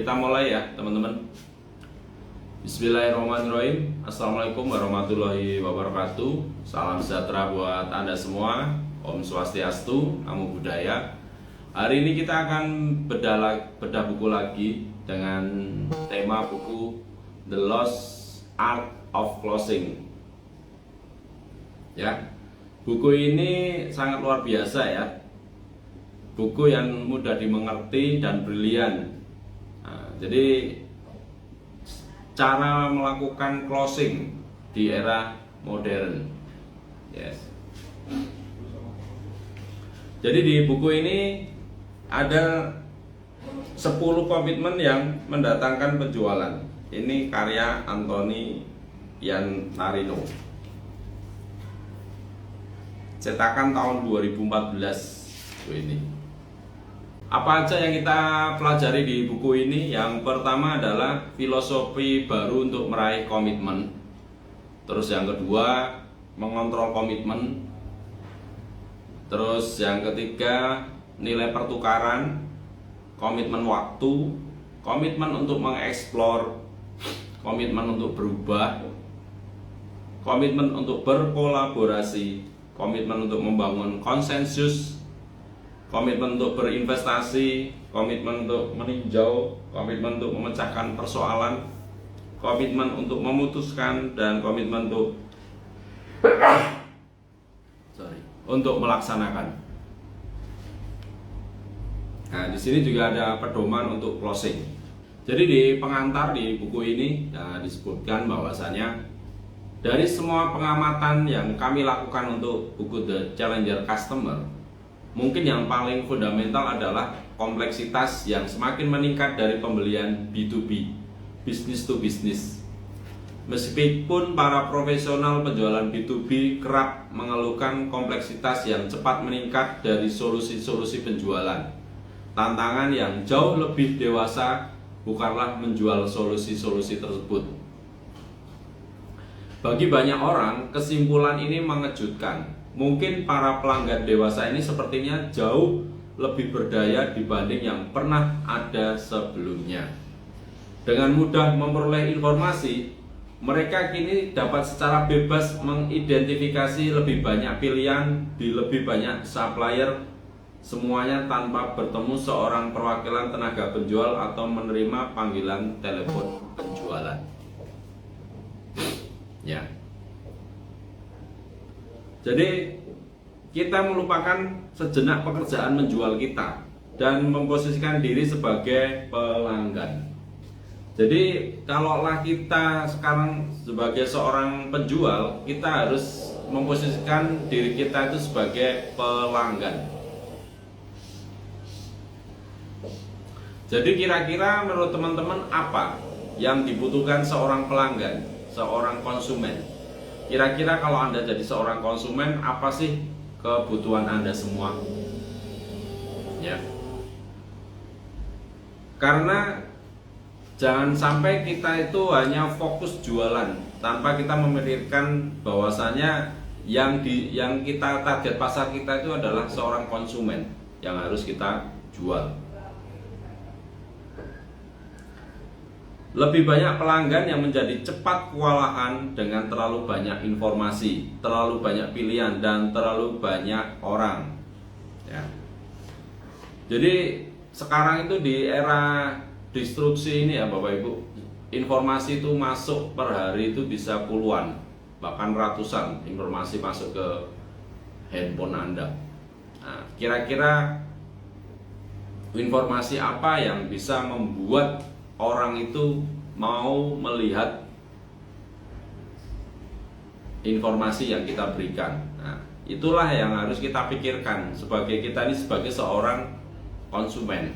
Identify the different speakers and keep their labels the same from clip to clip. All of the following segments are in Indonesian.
Speaker 1: Kita mulai ya teman-teman. Bismillahirrahmanirrahim. Assalamualaikum warahmatullahi wabarakatuh. Salam sejahtera buat Anda semua. Om Swastiastu, Namo Buddhaya. Hari ini kita akan bedah buku lagi dengan tema buku The Lost Art of Closing. Ya, buku ini sangat luar biasa ya. Buku yang mudah dimengerti dan brilian. Jadi cara melakukan closing di era modern. Yes. Jadi di buku ini ada 10 komitmen yang mendatangkan penjualan. Ini karya Anthony Iannarino. Cetakan tahun 2014 ini. Apa aja yang kita pelajari di buku ini? Yang pertama adalah filosofi baru untuk meraih komitmen. Terus yang kedua, mengontrol komitmen. Terus yang ketiga, nilai pertukaran, komitmen waktu, komitmen untuk mengeksplor, komitmen untuk berubah, komitmen untuk berkolaborasi, komitmen untuk membangun konsensus, komitmen untuk berinvestasi, komitmen untuk meninjau, komitmen untuk memecahkan persoalan, komitmen untuk memutuskan, dan komitmen untuk melaksanakan. Nah, di sini juga ada pedoman untuk closing. Jadi di pengantar di buku ini disebutkan bahwasanya dari semua pengamatan yang kami lakukan untuk buku The Challenger Customer, mungkin yang paling fundamental adalah kompleksitas yang semakin meningkat dari pembelian B2B, business to business. Meskipun para profesional penjualan B2B kerap mengeluhkan kompleksitas yang cepat meningkat dari solusi-solusi penjualan, tantangan yang jauh lebih dewasa bukanlah menjual solusi-solusi tersebut. Bagi banyak orang, kesimpulan ini mengejutkan. Mungkin para pelanggan dewasa ini sepertinya jauh lebih berdaya dibanding yang pernah ada sebelumnya. Dengan mudah memperoleh informasi, mereka kini dapat secara bebas mengidentifikasi lebih banyak pilihan di lebih banyak supplier, semuanya tanpa bertemu seorang perwakilan tenaga penjual atau menerima panggilan telepon penjualan. Ya. Jadi kita melupakan sejenak pekerjaan menjual kita dan memposisikan diri sebagai pelanggan. Jadi kalaulah kita sekarang sebagai seorang penjual, kita harus memposisikan diri kita itu sebagai pelanggan. Jadi kira-kira menurut teman-teman apa yang dibutuhkan seorang pelanggan, seorang konsumen? Kira-kira kalau Anda jadi seorang konsumen, apa sih kebutuhan Anda semua? Ya. Karena jangan sampai kita itu hanya fokus jualan tanpa kita memikirkan bahwasanya yang kita target pasar kita itu adalah seorang konsumen yang harus kita jual. Lebih banyak pelanggan yang menjadi cepat kewalahan dengan terlalu banyak informasi, terlalu banyak pilihan, dan terlalu banyak orang. Ya. Jadi sekarang itu di era disrupsi ini ya Bapak Ibu, informasi itu masuk per hari itu bisa puluhan, bahkan ratusan informasi masuk ke handphone Anda. Nah, kira-kira informasi apa yang bisa membuat orang itu mau melihat informasi yang kita berikan? Nah, itulah yang harus kita pikirkan sebagai kita ini sebagai seorang konsumen.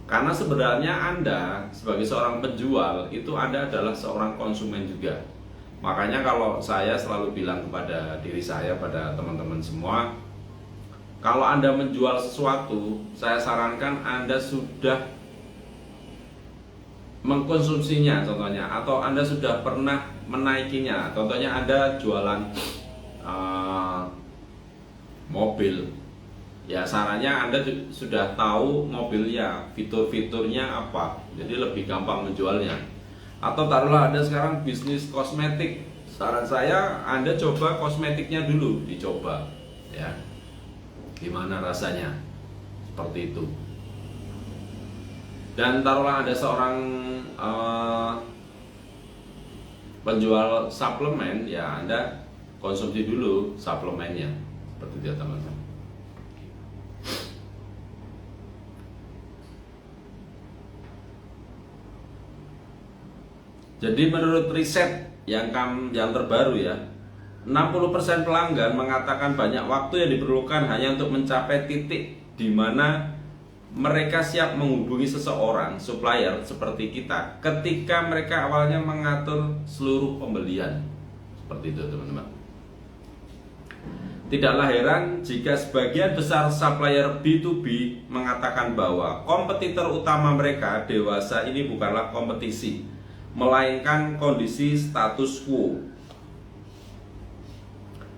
Speaker 1: Karena sebenarnya Anda sebagai seorang penjual itu Anda adalah seorang konsumen juga. Makanya kalau saya selalu bilang kepada diri saya, pada teman-teman semua, kalau Anda menjual sesuatu, saya sarankan Anda sudah mengkonsumsinya contohnya, atau Anda sudah pernah menaikinya. Contohnya Anda jualan mobil, ya sarannya Anda sudah tahu mobilnya, fitur-fiturnya apa, jadi lebih gampang menjualnya. Atau taruhlah Anda sekarang bisnis kosmetik, saran saya Anda coba kosmetiknya dulu, dicoba ya, gimana rasanya, seperti itu. Dan taruhlah Anda seorang penjual suplemen, ya Anda konsumsi dulu suplemennya, seperti itu ya teman-teman. Jadi menurut riset yang terbaru ya, 60% pelanggan mengatakan banyak waktu yang diperlukan hanya untuk mencapai titik di mana mereka siap menghubungi seseorang, supplier seperti kita, ketika mereka awalnya mengatur seluruh pembelian. Seperti itu teman-teman. Tidaklah heran jika sebagian besar supplier B2B mengatakan bahwa kompetitor utama mereka dewasa ini bukanlah kompetisi, melainkan kondisi status quo.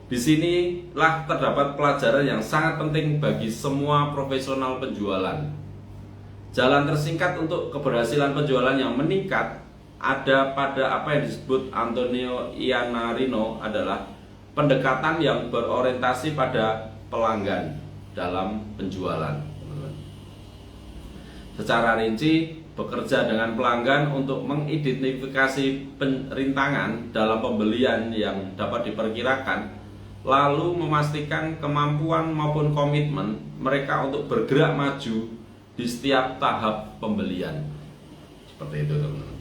Speaker 1: Di sinilah terdapat pelajaran yang sangat penting bagi semua profesional penjualan. Jalan tersingkat untuk keberhasilan penjualan yang meningkat ada pada apa yang disebut Antonio Iannarino adalah pendekatan yang berorientasi pada pelanggan dalam penjualan. Secara rinci, bekerja dengan pelanggan untuk mengidentifikasi rintangan dalam pembelian yang dapat diperkirakan, lalu memastikan kemampuan maupun komitmen mereka untuk bergerak maju di setiap tahap pembelian. Seperti itu teman-teman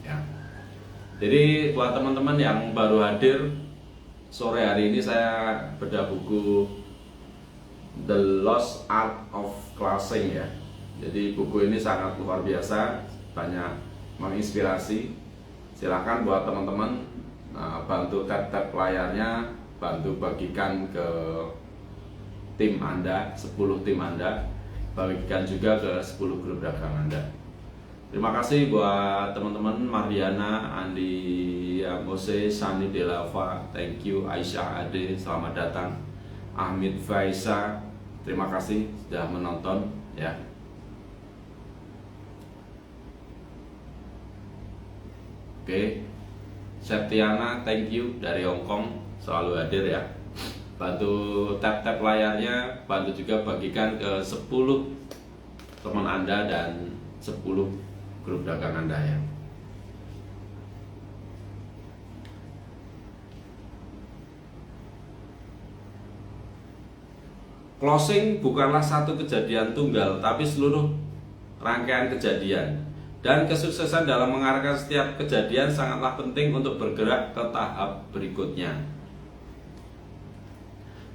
Speaker 1: ya. Jadi buat teman-teman yang baru hadir, sore hari ini saya bedah buku The Lost Art of Closing ya. Jadi buku ini sangat luar biasa, banyak menginspirasi. Silahkan buat teman-teman bantu tap-tap layarnya, bantu bagikan ke tim Anda, 10 tim Anda, bagikan juga ke 10 grup dagang Anda. Terima kasih buat teman-teman Mariana, Andi Mose, Sani Delava, thank you, Aisyah Ade, selamat datang, Ahmid Faisa, terima kasih sudah menonton ya. Oke, Septiana, thank you dari Hongkong, selalu hadir ya. Bantu tap-tap layarnya, bantu juga bagikan ke 10 teman Anda dan 10 grup dagang Anda ya. Closing bukanlah satu kejadian tunggal, tapi seluruh rangkaian kejadian. Dan kesuksesan dalam mengarahkan setiap kejadian sangatlah penting untuk bergerak ke tahap berikutnya.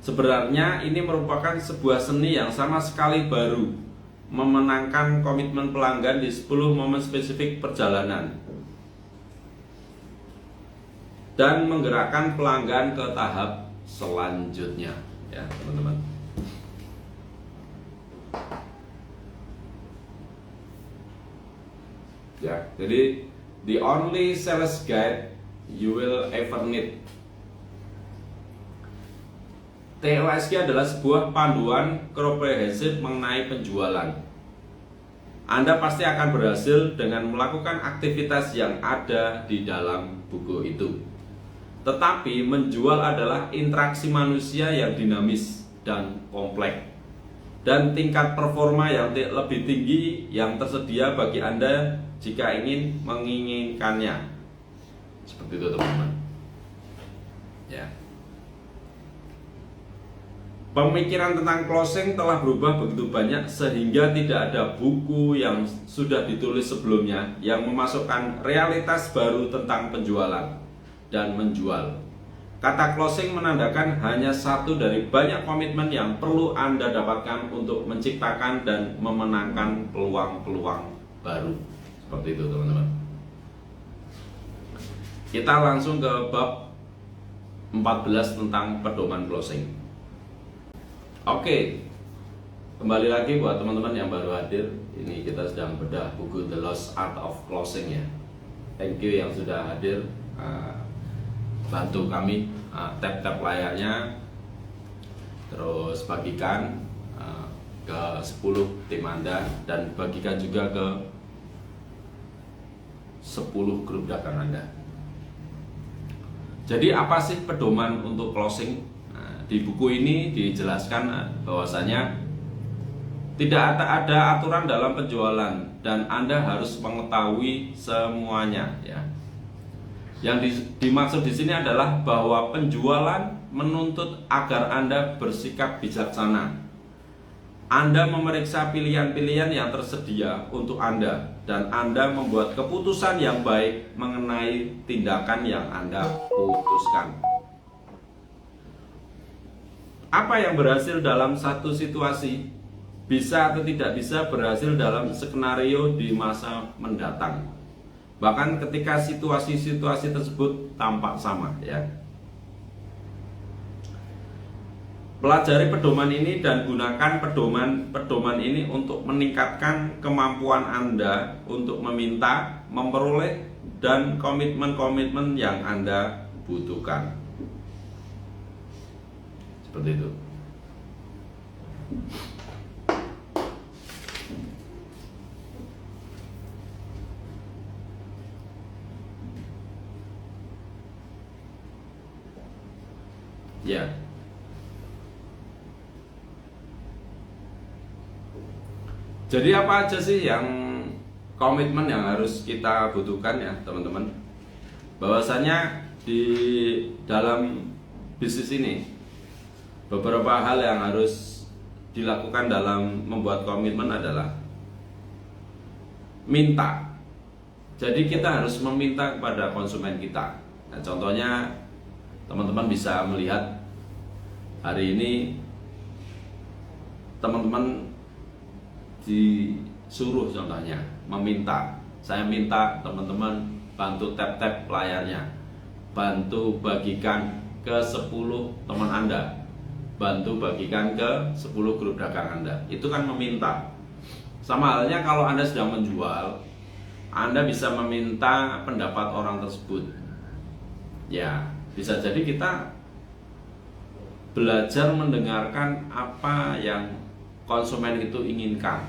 Speaker 1: Sebenarnya ini merupakan sebuah seni yang sama sekali baru, memenangkan komitmen pelanggan di 10 momen spesifik perjalanan dan menggerakkan pelanggan ke tahap selanjutnya ya teman-teman. Ya, jadi the only sales guide you will ever need. TOSG adalah sebuah panduan komprehensif mengenai penjualan. Anda pasti akan berhasil dengan melakukan aktivitas yang ada di dalam buku itu. Tetapi menjual adalah interaksi manusia yang dinamis dan kompleks. Dan tingkat performa yang lebih tinggi yang tersedia bagi Anda jika ingin menginginkannya. Seperti itu teman-teman ya. Pemikiran tentang closing telah berubah begitu banyak sehingga tidak ada buku yang sudah ditulis sebelumnya yang memasukkan realitas baru tentang penjualan dan menjual. Kata closing menandakan hanya satu dari banyak komitmen yang perlu Anda dapatkan untuk menciptakan dan memenangkan peluang-peluang baru. Seperti itu teman-teman. Kita langsung ke bab 14 tentang pedoman closing. Oke, kembali lagi buat teman-teman yang baru hadir. Ini kita sedang bedah buku The Lost Art of Closing ya. Thank you yang sudah hadir. Bantu kami tap-tap layarnya terus bagikan ke 10 tim Anda, dan bagikan juga ke 10 grup dagang Anda. Jadi apa sih pedoman untuk closing? Di buku ini dijelaskan bahwasanya tidak ada aturan dalam penjualan dan Anda harus mengetahui semuanya, ya. Yang dimaksud di sini adalah bahwa penjualan menuntut agar Anda bersikap bijaksana. Anda memeriksa pilihan-pilihan yang tersedia untuk Anda, dan Anda membuat keputusan yang baik mengenai tindakan yang Anda putuskan. Apa yang berhasil dalam satu situasi bisa atau tidak bisa berhasil dalam skenario di masa mendatang, bahkan ketika situasi-situasi tersebut tampak sama, ya. Pelajari pedoman ini dan gunakan pedoman ini untuk meningkatkan kemampuan Anda untuk meminta, memperoleh, dan komitmen-komitmen yang Anda butuhkan. Seperti itu. Ya. Jadi apa aja sih yang komitmen yang harus kita butuhkan, ya teman-teman? Bahwasanya di dalam bisnis ini beberapa hal yang harus dilakukan dalam membuat komitmen adalah minta. Jadi kita harus meminta kepada konsumen kita. Nah, contohnya teman-teman bisa melihat hari ini teman-teman disuruh contohnya meminta, saya minta teman-teman bantu tap-tap layarnya, bantu bagikan ke 10 teman Anda, bantu bagikan ke 10 grup dagang Anda. Itu kan meminta. Sama halnya kalau Anda sedang menjual, Anda bisa meminta pendapat orang tersebut. Ya, bisa jadi kita belajar mendengarkan apa yang konsumen itu inginkan.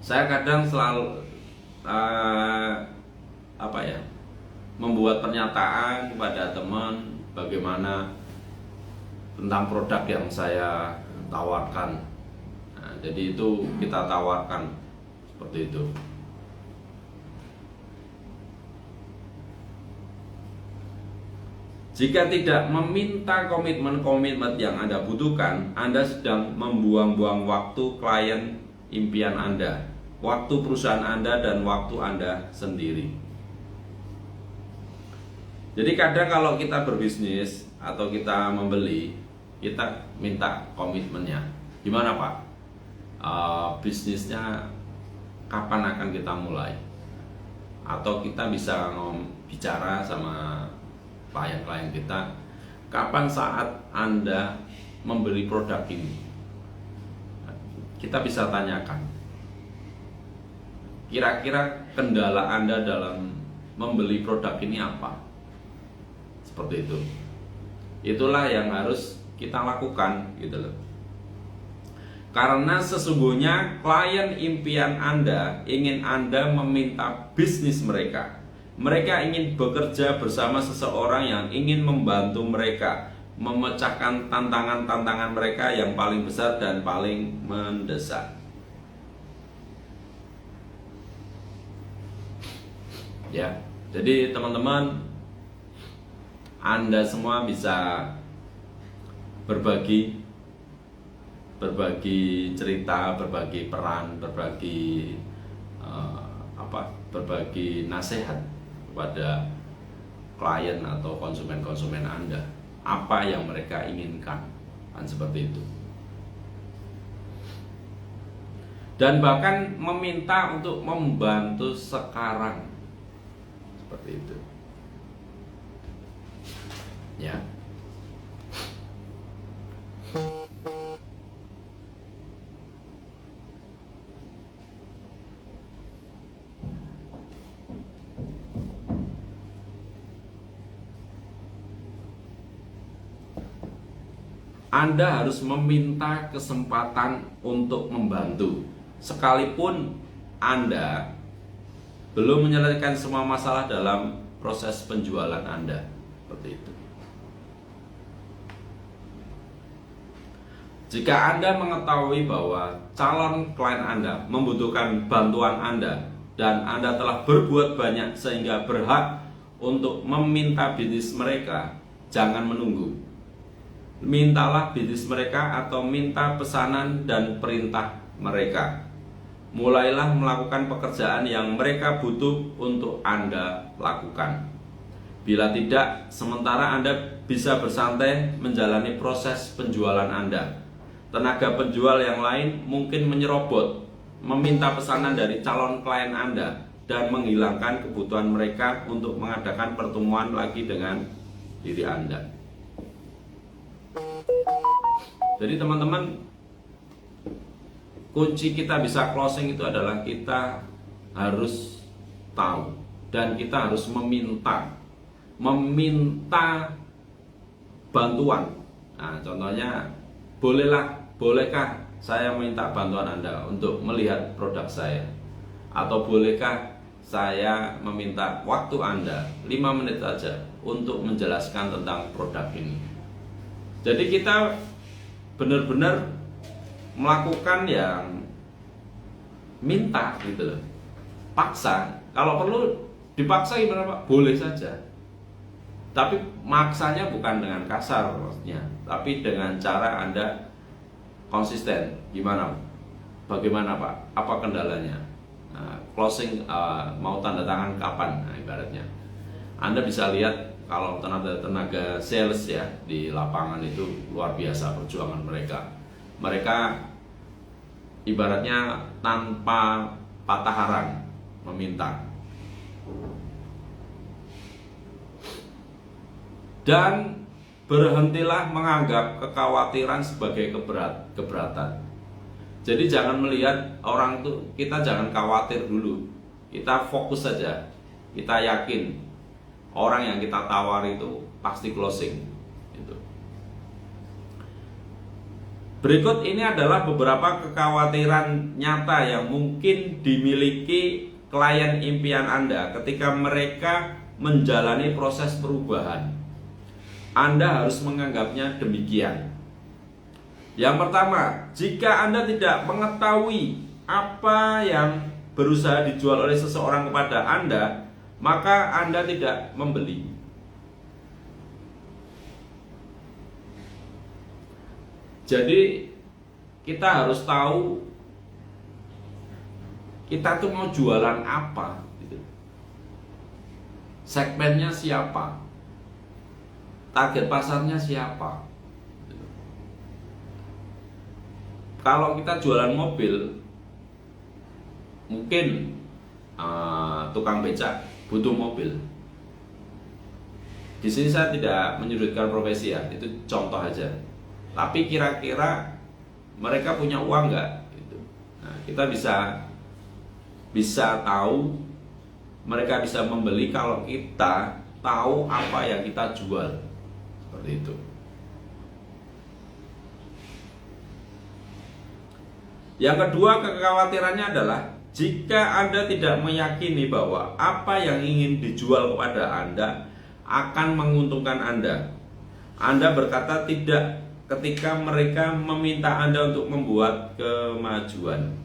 Speaker 1: Saya kadang selalu membuat pernyataan kepada teman bagaimana tentang produk yang saya tawarkan. Nah, jadi itu kita tawarkan seperti itu. Jika tidak meminta komitmen-komitmen yang Anda butuhkan, Anda sedang membuang-buang waktu klien impian Anda, waktu perusahaan Anda, dan waktu Anda sendiri. Jadi kadang kalau kita berbisnis atau kita membeli, kita minta komitmennya. Gimana Pak? Bisnisnya kapan akan kita mulai? Atau kita bisa bicara sama klien-klien kita, kapan saat Anda membeli produk ini? Kita bisa tanyakan, kira-kira kendala Anda dalam membeli produk ini apa? Seperti itu. Itulah yang harus kita lakukan, gitu loh. Karena sesungguhnya klien impian Anda ingin Anda meminta bisnis mereka. Mereka ingin bekerja bersama seseorang yang ingin membantu mereka memecahkan tantangan-tantangan mereka yang paling besar dan paling mendesak. Ya, jadi teman-teman, Anda semua bisa berbagi cerita, berbagi peran, berbagi nasihat kepada klien atau konsumen-konsumen Anda, apa yang mereka inginkan, kan seperti itu. Dan bahkan meminta untuk membantu sekarang, seperti itu. Ya. Anda harus meminta kesempatan untuk membantu. Sekalipun Anda belum menyelesaikan semua masalah dalam proses penjualan Anda. Seperti itu. Jika Anda mengetahui bahwa calon klien Anda membutuhkan bantuan Anda dan Anda telah berbuat banyak sehingga berhak untuk meminta bisnis mereka, jangan menunggu. Mintalah bisnis mereka atau minta pesanan dan perintah mereka. Mulailah melakukan pekerjaan yang mereka butuh untuk Anda lakukan. Bila tidak, sementara Anda bisa bersantai menjalani proses penjualan Anda. Tenaga penjual yang lain mungkin menyerobot, meminta pesanan dari calon klien Anda, dan menghilangkan kebutuhan mereka untuk mengadakan pertemuan lagi dengan diri Anda. Jadi teman-teman, kunci kita bisa closing itu adalah kita harus tahu dan kita harus meminta bantuan. Nah, contohnya, bolehkah saya minta bantuan Anda untuk melihat produk saya? Atau bolehkah saya meminta waktu Anda 5 menit saja untuk menjelaskan tentang produk ini? Jadi kita benar-benar melakukan yang minta gitu loh. Paksa, kalau perlu dipaksa gimana Pak? Boleh saja. Tapi maksanya bukan dengan kasar maksudnya, tapi dengan cara Anda konsisten. Gimana? Bagaimana Pak? Apa kendalanya? Nah, closing mau tanda tangan kapan? Nah, ibaratnya Anda bisa lihat kalau tenaga sales ya di lapangan itu luar biasa perjuangan mereka. Mereka ibaratnya tanpa patah arang meminta. Dan berhentilah menganggap kekhawatiran sebagai keberatan. Jadi jangan melihat orang tuh, kita jangan khawatir dulu. Kita fokus saja. Kita yakin orang yang kita tawari itu pasti closing. Gitu. Berikut ini adalah beberapa kekhawatiran nyata yang mungkin dimiliki klien impian Anda ketika mereka menjalani proses perubahan. Anda harus menganggapnya demikian. Yang pertama, jika Anda tidak mengetahui apa yang berusaha dijual oleh seseorang kepada Anda, maka Anda tidak membeli. Jadi kita harus tahu kita tuh mau jualan apa gitu. Segmennya siapa, target pasarnya siapa. Kalau kita jualan mobil, mungkin tukang becak butuh mobil. Di sini saya tidak menyudutkan profesi ya, itu contoh aja. Tapi kira-kira mereka punya uang nggak? Gitu. Nah, kita bisa tahu mereka bisa membeli kalau kita tahu apa yang kita jual. Seperti itu. Yang kedua, kekhawatirannya adalah jika Anda tidak meyakini bahwa apa yang ingin dijual kepada Anda akan menguntungkan Anda. Anda berkata tidak ketika mereka meminta Anda untuk membuat kemajuan.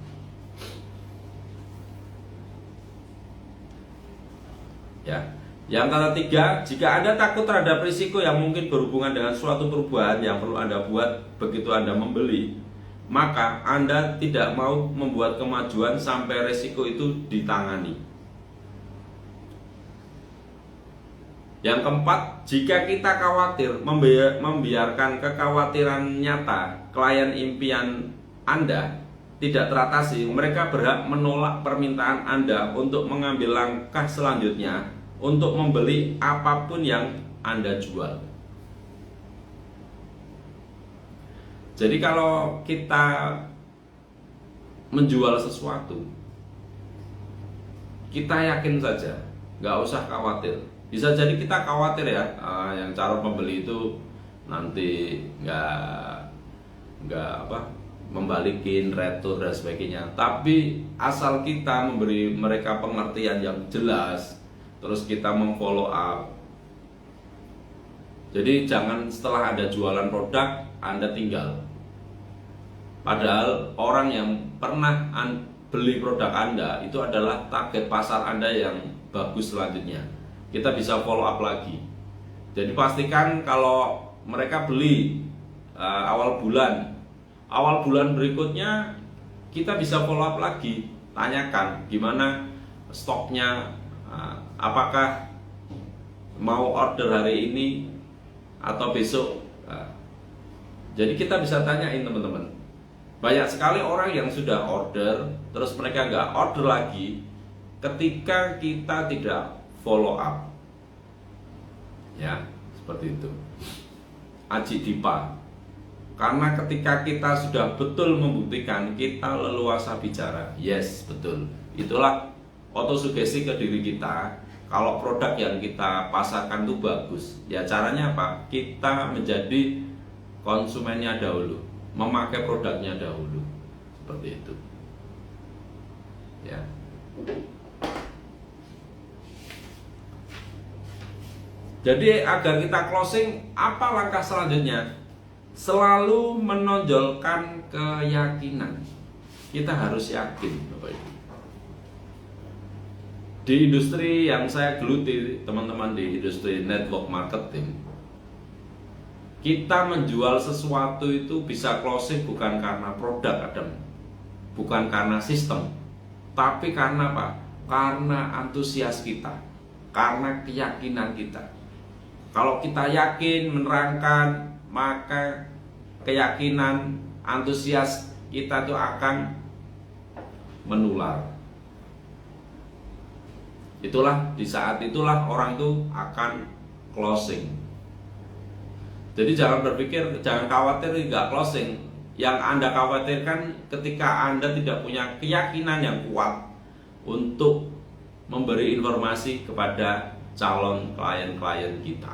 Speaker 1: Ya. Yang ketiga, jika Anda takut terhadap risiko yang mungkin berhubungan dengan suatu perubahan yang perlu Anda buat begitu Anda membeli, maka Anda tidak mau membuat kemajuan sampai risiko itu ditangani. Yang keempat, jika kita khawatir membiarkan kekhawatiran nyata klien impian Anda tidak teratasi, mereka berhak menolak permintaan Anda untuk mengambil langkah selanjutnya untuk membeli apapun yang Anda jual. Jadi kalau kita menjual sesuatu, kita yakin saja, nggak usah khawatir. Bisa jadi kita khawatir ya, yang calon pembeli itu nanti nggak membalikin retur dan sebagainya. Tapi asal kita memberi mereka pengertian yang jelas, terus kita memfollow up. Jadi jangan setelah ada jualan produk Anda tinggal. Padahal orang yang pernah beli produk Anda itu adalah target pasar Anda yang bagus selanjutnya. Kita bisa follow up lagi. Jadi pastikan kalau mereka beli awal bulan berikutnya kita bisa follow up lagi, tanyakan gimana stoknya, apakah mau order hari ini atau besok. Jadi kita bisa tanyain teman-teman. Banyak sekali orang yang sudah order terus mereka nggak order lagi ketika kita tidak follow up, ya seperti itu. Aji Dipa, karena ketika kita sudah betul membuktikan, kita leluasa bicara. Yes, betul. Itulah otosugesti ke diri kita. Kalau produk yang kita pasarkan itu bagus, ya caranya apa? Kita menjadi konsumennya dahulu, memakai produknya dahulu. Seperti itu. Ya. Jadi agar kita closing, apa langkah selanjutnya? Selalu menonjolkan keyakinan. Kita harus yakin, Bapak Ibu. Di industri yang saya geluti, teman-teman, di industri network marketing, kita menjual sesuatu itu bisa closing bukan karena produk, bukan karena sistem, tapi karena apa? Karena antusias kita, karena keyakinan kita. Kalau kita yakin menerangkan, maka keyakinan, antusias kita itu akan menular. Itulah, di saat itulah orang itu akan closing. Jadi jangan berpikir, jangan khawatir nggak closing. Yang Anda khawatirkan ketika Anda tidak punya keyakinan yang kuat untuk memberi informasi kepada calon klien-klien kita.